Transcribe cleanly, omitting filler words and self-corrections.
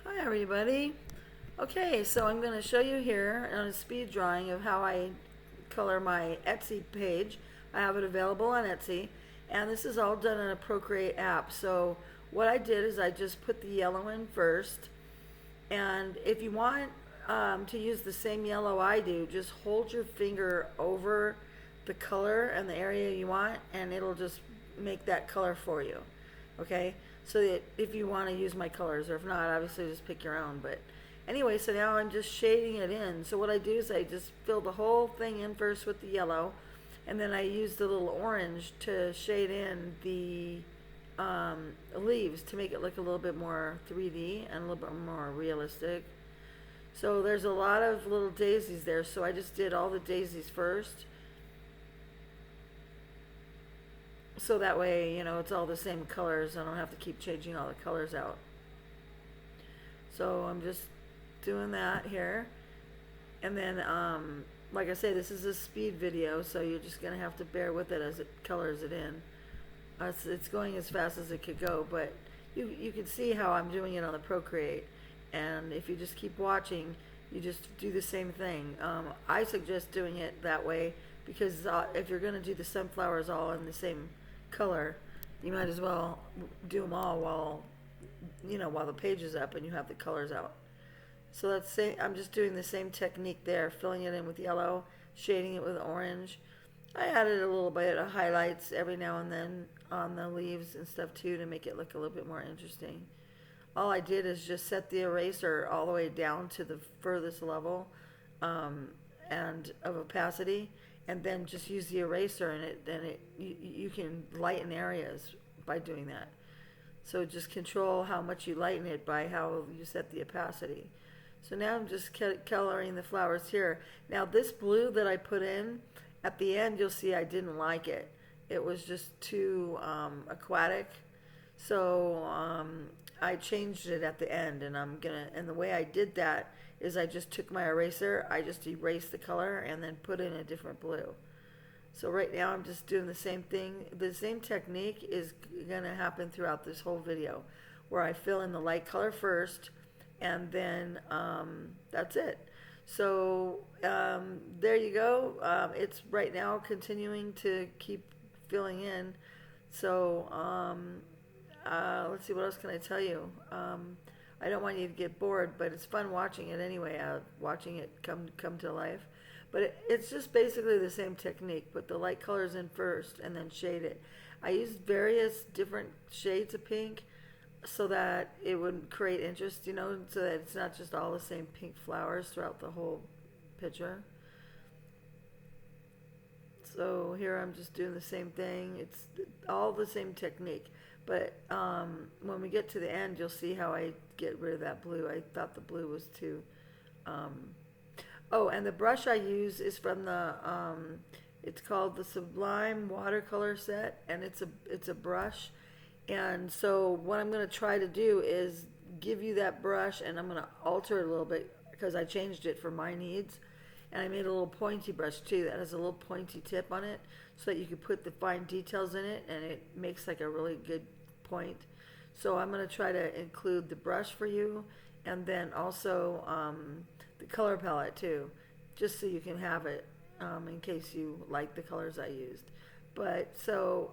Hi everybody. Okay, so I'm going to show you here on a speed drawing of how I color my Etsy page. I have it available on Etsy, and this is all done in a Procreate app. So what I did is I just put the yellow in first, and if you want to use the same yellow I do, just hold your finger over the color and the area you want, and it'll just make that color for you. Okay? So that if you want to use my colors, or if not, obviously just pick your own. But anyway, so now I'm just shading it in. So what I do is I just fill the whole thing in first with the yellow, and then I use the little orange to shade in the leaves to make it look a little bit more 3D and a little bit more realistic. So there's a lot of little daisies there, so I just did all the daisies first. So that way, it's all the same colors. I don't have to keep changing all the colors out. So I'm just doing that here. And then, like I say, this is a speed video, so you're just going to have to bear with it as it colors it in. It's going as fast as it could go, but you can see how I'm doing it on the Procreate. And if you just keep watching, you just do the same thing. I suggest doing it that way because if you're going to do the sunflowers all in the same color, you might as well do them all while the page is up and you have the colors out. So I'm just doing the same technique there, filling it in with yellow, shading it with orange. I added a little bit of highlights every now and then on the leaves and stuff too to make it look a little bit more interesting. All I did is just set the eraser all the way down to the furthest level and of opacity, and then just use the eraser and you can lighten areas by doing that. So just control how much you lighten it by how you set the opacity. So now I'm just coloring the flowers here. Now this blue that I put in, at the end you'll see I didn't like it. It was just too aquatic. So I changed it at the end, and and the way I did that is I just took my eraser, I just erased the color and then put in a different blue. So right now I'm just doing the same thing. The same technique is going to happen throughout this whole video, where I fill in the light color first, and then that's it. So there you go. It's right now continuing to keep filling in. So let's see, what else can I tell you? I don't want you to get bored, but it's fun watching it anyway, watching it come to life. But it's just basically the same technique. Put the light colors in first and then shade it. I used various different shades of pink so that it would create interest, so that it's not just all the same pink flowers throughout the whole picture. So here I'm just doing the same thing. It's all the same technique. But when we get to the end, you'll see how I get rid of that blue. I thought the blue was too... Oh, and the brush I use is from the, it's called the Sublime Watercolor Set, and it's a brush. And so what I'm going to try to do is give you that brush, and I'm going to alter it a little bit because I changed it for my needs. And I made a little pointy brush too that has a little pointy tip on it so that you can put the fine details in it, and it makes like a really good point. So I'm going to try to include the brush for you, and then also the color palette too, just so you can have it in case you like the colors I used. But so